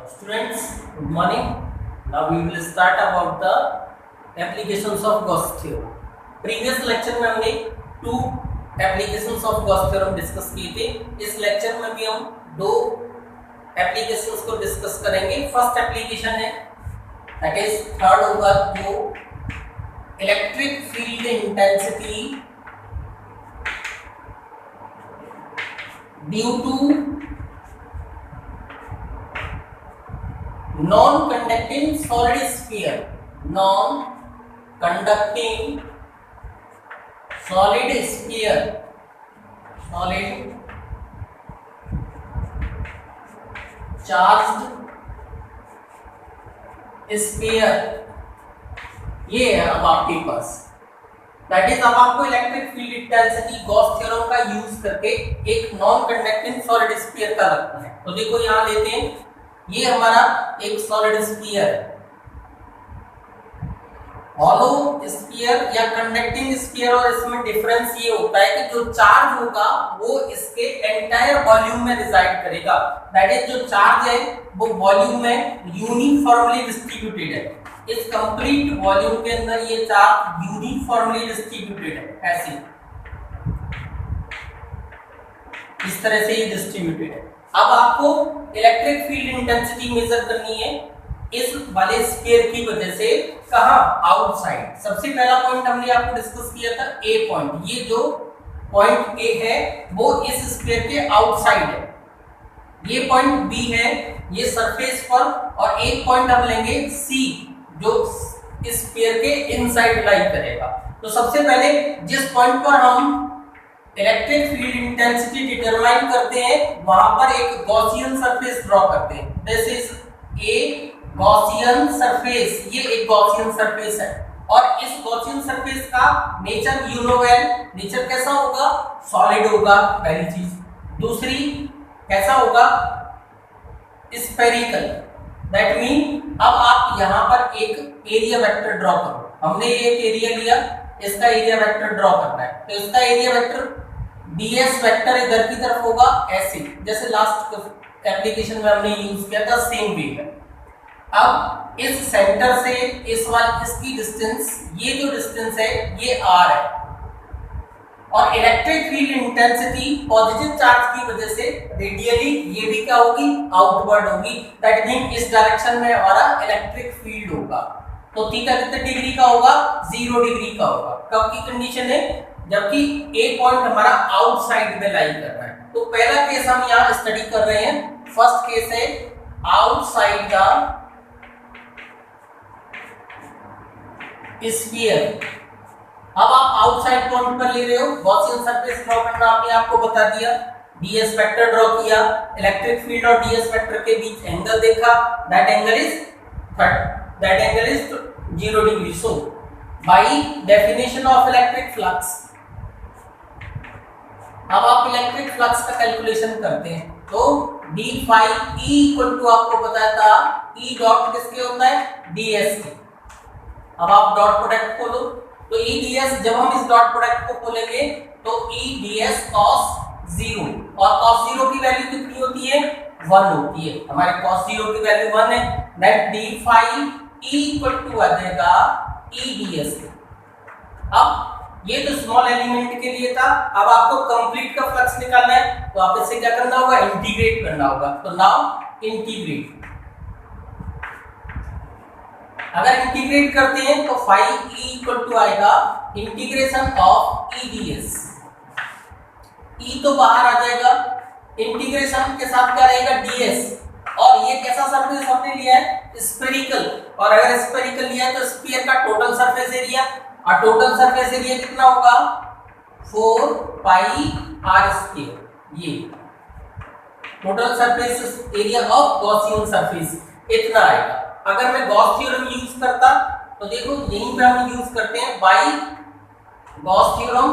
Students, good morning. Now we will start about the applications of Gauss theorem. Previous lecture में हमने two applications of Gauss theorem discuss किए थे. इस lecture में भी हम दो applications को discuss करेंगे. First application है that is third होगा जो electric field intensity due to non-conducting solid sphere, non-conducting solid sphere, solid charged sphere, ये है अब आपके पास. दैट इज अब आपको electric field intensity Gauss theorem का यूज करके एक नॉन कंडक्टिंग सॉलिड स्फीयर का रखना है. तो देखो यहां लेते हैं, ये हमारा एक सॉलिड स्फीयर है. हॉलो स्फीयर या कंडक्टिंग स्फीयर, और इसमें डिफरेंस ये होता है कि जो चार्ज होगा वो इसके एंटायर वॉल्यूम में रिजाइड करेगा. दैट इज जो चार्ज है वो वॉल्यूम में यूनिफॉर्मली डिस्ट्रीब्यूटेड है. इस कंप्लीट वॉल्यूम के अंदर ये चार्ज यूनिफॉर्मली डिस्ट्रीब्यूटेड है. ऐसे इस तरह से ये डिस्ट्रीब्यूटेड है. अब आपको इलेक्ट्रिक फील्ड इंटेंसिटी मेजर करनी है इस वाले स्फीयर की वजह से. कहां? आउटसाइड. सबसे पहला पॉइंट हमने आपको डिस्कस किया था ए पॉइंट. ये जो पॉइंट ए है वो इस स्फीयर के आउटसाइड है. ये पॉइंट बी है ये सरफेस पर, और एक पॉइंट हम लेंगे सी जो इस स्फीयर के इनसाइड लाई करेगा. तो सबसे पहले जिस पॉइंट पर हम इलेक्ट्रिक फील्ड इंटेंसिटी डिटरमाइन करते हैं वहां पर एक गॉसियन सरफेस ड्रॉ करते हैं. This is a Gaussian surface. ये एक गॉसियन सरफेस है, और इस गॉसियन सरफेस का nature you know well. Nature कैसा होगा? सॉलिड होगा, पहली चीज. दूसरी कैसा होगा? स्फेरिकल. दैट मीन अब आप यहां पर एक एरिया वेक्टर ड्रॉ करो. हमने एक एरिया लिया, इसका एरिया वेक्टर ड्रॉ करना है. तो इसका एरिया वेक्टर ds वेक्टर इधर की तरफ होगा ऐसे, जैसे लास्ट एप्लीकेशन में हमने यूज किया था, सेम वे में. अब इस सेंटर से इस वाली इसकी डिस्टेंस, ये जो डिस्टेंस है ये r है, और electric field intensity positive charge की वजह से रेडियली ये भी क्या होगी? आउटवर्ड होगी. दैट मीन इस डायरेक्शन में हमारा इलेक्ट्रिक फील्ड होगा. तो थीटा कितने डिग्री का होगा? 0 डिग्री का होगा. कब की कंडीशन है? जबकि ए पॉइंट हमारा आउटसाइड में लाई कर रहा है. तो पहला केस हम यहाँ स्टडी कर रहे हैं. फर्स्ट केस है आउटसाइड द स्फीयर. अब आप आउटसाइड पॉइंट पर ले रहे हो, गॉसियन सरफेस ड्रॉ करना आपने आपको बता दिया, ds वेक्टर ड्रॉ किया, इलेक्ट्रिक फील्ड और ds वेक्टर के बीच एंगल देखा, that angle is 0 degree. So by definition of electric flux अब आप इलेक्ट्रिक फ्लक्स का कैलकुलेशन करते हैं. तो d phi e equal to आपको बताया था e डॉट किसके होता है? ds के. अब आप डॉट प्रोडक्ट खोलो, तो e ds, जब हम इस डॉट प्रोडक्ट को खोलेंगे तो e ds cos 0, और cos 0 की वैल्यू कितनी होती है? 1 होती है. हमारे cos 0 की वैल्यू 1 है. That d phi e equal to आ जाएगा e ds. अब ये तो स्मॉल एलिमेंट के लिए था. अब आपको कंप्लीट का फ्लक्स निकालना है, तो आप इससे क्या करना होगा? इंटीग्रेट करना होगा. तो नाउ इंटीग्रेट. अगर इंटीग्रेट करते हैं तो phi e इक्वल टू आएगा integration of e ds. e तो बाहर आ जाएगा, इंटीग्रेशन के साथ क्या रहेगा? ds. और ये कैसा सरफेस हमने लिया है? स्फेरिकल. और अगर स्फेरिकल लिया है तो स्फीयर का टोटल सरफेस एरिया, और टोटल सरफेस एरिया कितना होगा? 4 pi r स्क्वायर. ये total surface area of Gaussian surface इतना आएगा. अगर मैं गॉस थ्योरम यूज करता तो देखो यहीं पे हम यूज करते हैं बाय गॉस थ्योरम.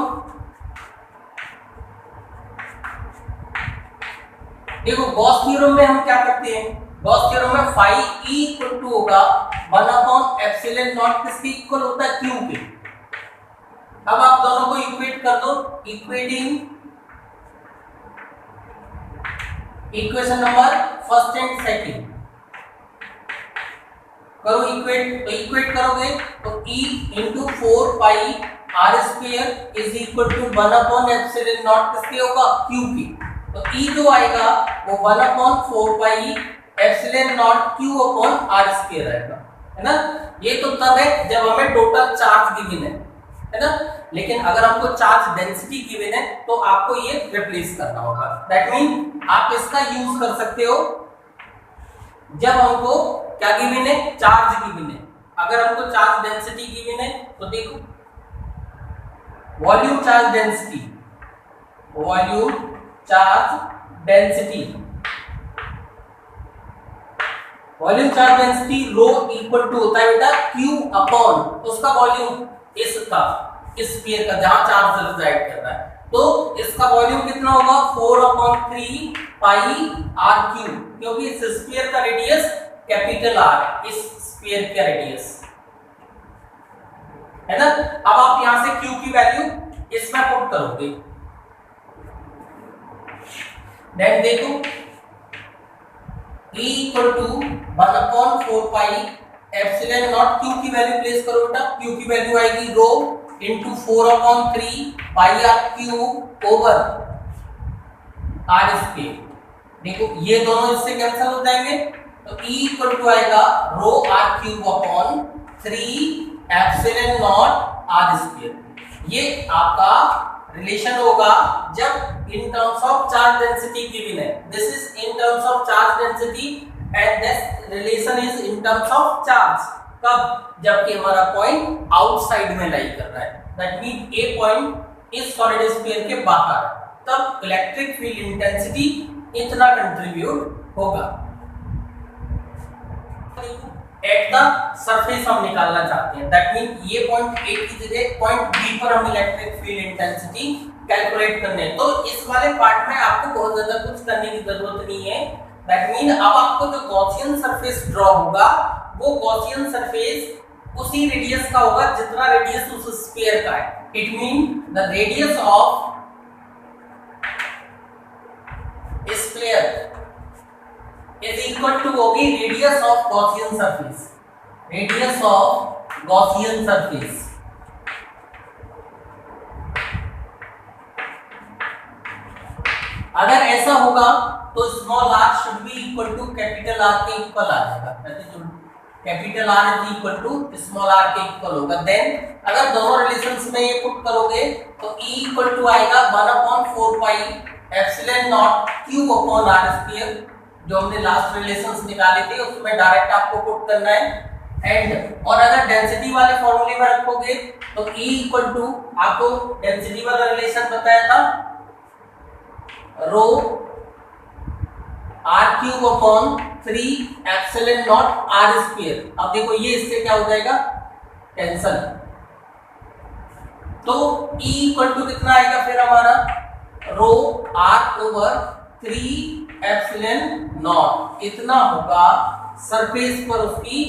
देखो गॉस थ्योरम में हम क्या करते हैं? गॉस थ्योरम में phi e इक्वल टू होगा 1/ε0 किसके इक्वल होता है? q के. अब आप दोनों को इक्वेट कर दो. Equating equation number first and second, करो इक्वेट, तो इक्वेट करोगे तो E into 4 pi r square is equal to 1 upon epsilon nought किसके होगा, Q की। तो E जो आएगा वो 1 upon 4 pi epsilon not Q upon r square आएगा, है ना। ये तो तब है जब हमें टोटल चार्ज गिवन है ना। लेकिन अगर हमको चार्ज डेंसिटी गिवन है तो आपको ये रिप्लेस करना होगा। दैट मीन आप इसका यूज कर सकते हो जब हमको क्या गिवन है, चार्ज गिवन है। अगर हमको चार्ज डेंसिटी गिवन है तो देखो volume charge density, volume charge density, volume charge density rho equal to होता है बेटा Q अपॉन उसका वॉल्यूम, इसका इस स्फीयर का जहां चार्ज रिजाइड कर रहा है, तो इसका वॉल्यूम कितना होगा 4/3 पाई आर क्यू, क्योंकि इस स्फीयर का रेडियस कैपिटल आर, इस स्फीयर का रेडियस है ना। अब आप यहां से Q की वैल्यू इसमें पुट करोगे, देन देखो E equal to 1/4 pi epsilon not Q की वैल्यू प्लेस करो बेटा, Q की वैल्यू आएगी rho into 4/3 pi R cube over R square. देखो ये दोनों इससे कैंसिल हो जाएंगे, तो E इक्वल टू आएगा rho R cube upon 3 epsilon not R square. ये आपका रिलेशन होगा जब in terms of charge density given है, this is in terms of charge density and this relation is in terms of charge. कब, जबकि हमारा point outside में लाई कर रहा है, दैट मीन ए पॉइंट इस सॉलिड स्फीयर के बाहर, तब इलेक्ट्रिक फील्ड इंटेंसिटी इतना कंट्रीब्यूट होगा। एट द सरफेस हम निकालना चाहते हैं, दैट मीन ये पॉइंट ए की जगह पॉइंट बी पर हम इलेक्ट्रिक फील्ड इंटेंसिटी कैलकुलेट करने हैं। तो इस वाले पार्ट में आपको बहुत ज्यादा कुछ करने की जरूरत नहीं है। दैट मीन अब आपको जो गॉसियन सरफेस ड्रॉ होगा वो गॉसियन सरफेस उसी रेडियस का होगा जितना रेडियस उस स्फीयर का है। It mean the radius of sphere is equal to होगी radius of Gaussian surface, radius of Gaussian surface. अगर ऐसा होगा तो small R should be equal to capital R के इक्वल आ जाएगा, capital R is equal to small R के equal होगा। देन अगर दोनों रिलेशंस में ये पुट करोगे तो E इक्वल टू आएगा 1/4 pi epsilon nought cube upon r square, जो हमने लास्ट रिलेशंस निकाले थे उसमें डायरेक्ट आपको पुट करना है। एंड और अगर डेंसिटी वाले फॉर्मूले में रखोगे तो E इक्वल टू आपको डेंसिटी वाला रिलेशन बताया था rho R cube upon 3 epsilon not R square. अब देखो ये इससे क्या हो जाएगा, कैंसल। तो E इक्वल टू कितना आएगा फिर हमारा रो आर ओवर 3 एप्सिलॉन नॉट, इतना होगा सरफेस पर उसकी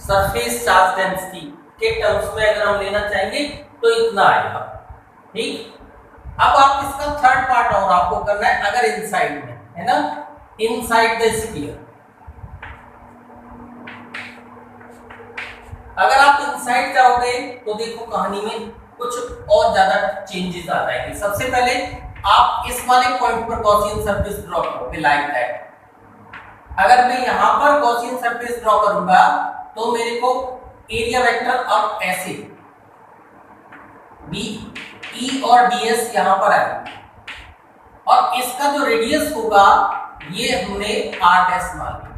सरफेस चार्ज डेंसिटी के टर्म्स में अगर हम लेना चाहेंगे तो इतना आएगा। ठीक, अब आप इसका थर्ड पार्ट और आपको करना है अगर इनसाइड में है ना, इनसाइड द स्फीयर। अगर आप इनसाइड जाओगे तो देखो कहानी में कुछ और ज्यादा चेंजेस आ जाएंगे। सबसे पहले आप इस वाले पॉइंट पर गॉसियन सरफेस ड्रॉ करोगे लाइक दैट। अगर मैं यहां पर गॉसियन सरफेस ड्रॉ करूंगा तो मेरे को एरिया वेक्टर अब ऐसे बी ई और ds यहां पर आएगा और इसका जो रेडियस होगा ये हमने r डैश मान लिया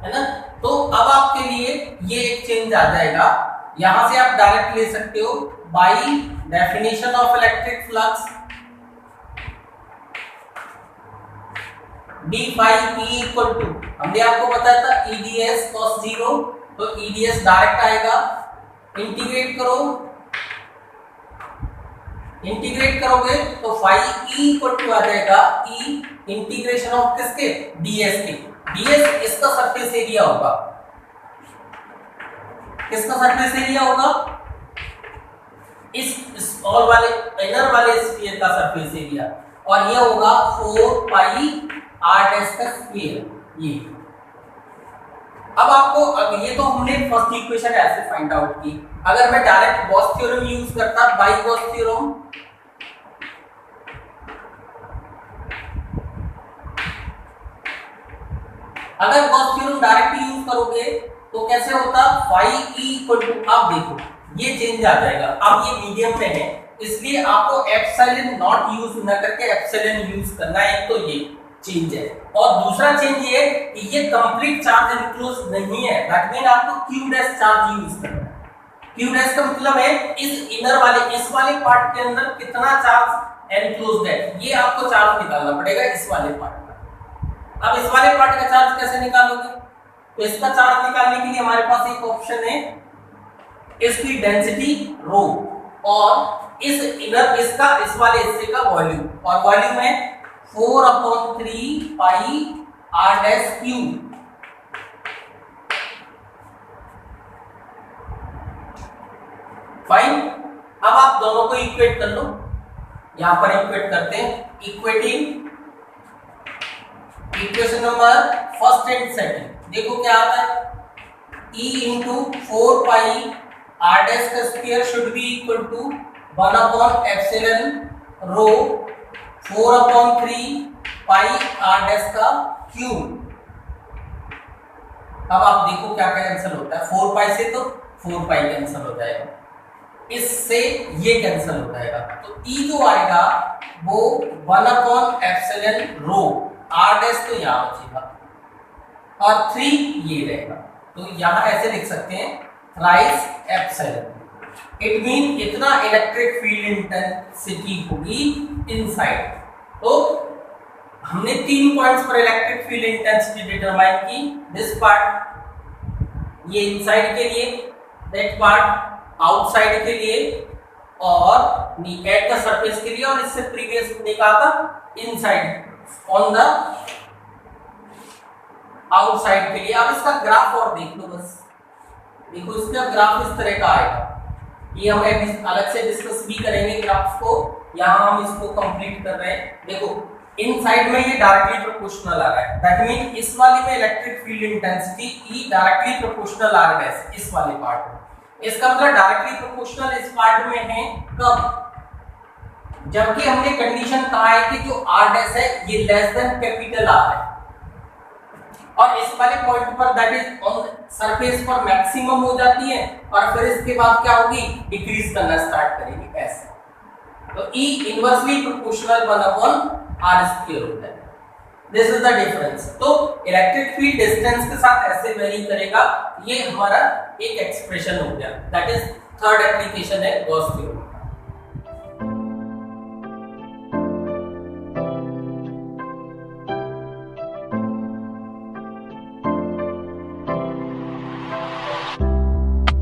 है ना। तो अब आपके लिए ये एक चेंज आ जाएगा, यहां से आप डायरेक्ट ले सकते हो by definition of electric flux d phi E equal to, हमने आपको बताया था EDS cos 0, तो EDS डायरेक्ट आएगा, इंटीग्रेट करो, इंटीग्रेट करोगे तो फाई E इक्वल टू आ जाएगा E इंटीग्रेशन ऑफ किसके, ds के। ds इसका सरफेस एरिया होगा, किसका सरफेस एरिया होगा, इस ऑल वाले इनर वाले स्फीयर का सरफेस एरिया, और ये होगा 4 पाई r डैश का स्क्वायर। ये अब आपको, अब ये तो हमने फर्स्ट इक्वेशन ऐसे फाइंड आउट की। अगर मैं डायरेक्ट गॉस थ्योरम यूज करता, बाय गॉस थ्योरम, अगर गॉस थ्योरम डायरेक्ट यूज करोगे तो कैसे होता, फाई ई इक्वल टू, अब देखो ये चेंज आ जाएगा, अब ये मीडियम में है इसलिए आपको एप्सिलॉन नॉट यूज ना करके एप्सिलॉन यूज करना है, तो ये चेंज है। और दूसरा चेंज ये कि ये कंप्लीट चार्ज एनक्लोज नहीं है, दैट मीन आपको क्यू डैश चार्ज यूज करना है। क्यू डैश का मतलब है इस इनर वाले, इस वाले पार्ट के अंदर कितना चार्ज एनक्लोज्ड है, ये आपको चार्ज निकालना पड़ेगा इस वाले पार्ट का। अब इस वाले पार्ट का चार्ज कैसे निकालोगे, तो इसका चार्ज निकालने के लिए हमारे पास एक ऑप्शन है, इसकी डेंसिटी रो और इस इनर, इसका इस वाले हिस्से का वॉल्यूम, और वॉल्यूम है 4/3 pi R dash Q. Fine, अब आप दोनों को इक्वेट कर लो, यहां पर इक्वेट करते हैं, equating equation number first and second, देखो क्या आता है, E into 4 pi R dash का square should be equal to 1/एप्सिलॉन रो 4/3 पाई आर डैश का क्यूब। अब आप देखो क्या क्या कैंसिल होता है, 4 पाई से तो 4 पाई कैंसिल हो जाएगा, इससे ये कैंसिल हो जाएगा, तो E जो आएगा वो 1/एप्सिलॉन रो, आर डैश तो यहाँ बचेगा और 3 ये रहेगा, तो यहाँ ऐसे लिख सकते हैं थ्राइस एप्सिलॉन। इट मीन इतना इलेक्ट्रिक फील्ड इंटेंसिटी होगी इनसाइड। तो हमने 3 पॉइंट्स पर इलेक्ट्रिक फील्ड इंटेंसिटी डिटरमाइन की, दिस पार्ट ये इनसाइड के लिए, दैट पार्ट आउटसाइड के लिए और एट द सरफेस के लिए, और इससे प्रीवियस हमने कहा था इनसाइड ऑन द आउटसाइड के लिए। अब इसका ग्राफ और देख लो, बस देखो इसका ग्राफ इस तरह का आएगा, ये हम अलग से डिस्कस भी करेंगे ग्राफ को, यहाँ हम इसको कंप्लीट कर रहे हैं। देखो इनसाइड में ये डायरेक्टली प्रोपोर्शनल आ रहा है, दैट मीन इस वाले में electric field intensity E directly proportional आ रहा है इस वाले पार्ट में, इसका मतलब डायरेक्टली प्रोपोर्शनल इस पार्ट में है कब, जबकि हमने कंडीशन कहा है कि जो R डैश है ये लेस देन कैपिटल R है, और इस वाले पॉइंट पर दैट इज ऑन सरफेस पर मैक्सिमम हो जाती है, और फिर इसके बाद क्या होगी, डिक्रीज करना स्टार्ट करेगी ऐसे, तो E इनवर्सली प्रोपोर्शनल 1/r² होता है। This is the difference. तो इलेक्ट्रिक फील्ड डिस्टेंस के साथ ऐसे वेरी करेगा, ये हमारा एक एक्सप्रेशन हो गया, दैट इज थर्ड एप्लीकेशन है गॉस थ्योरम।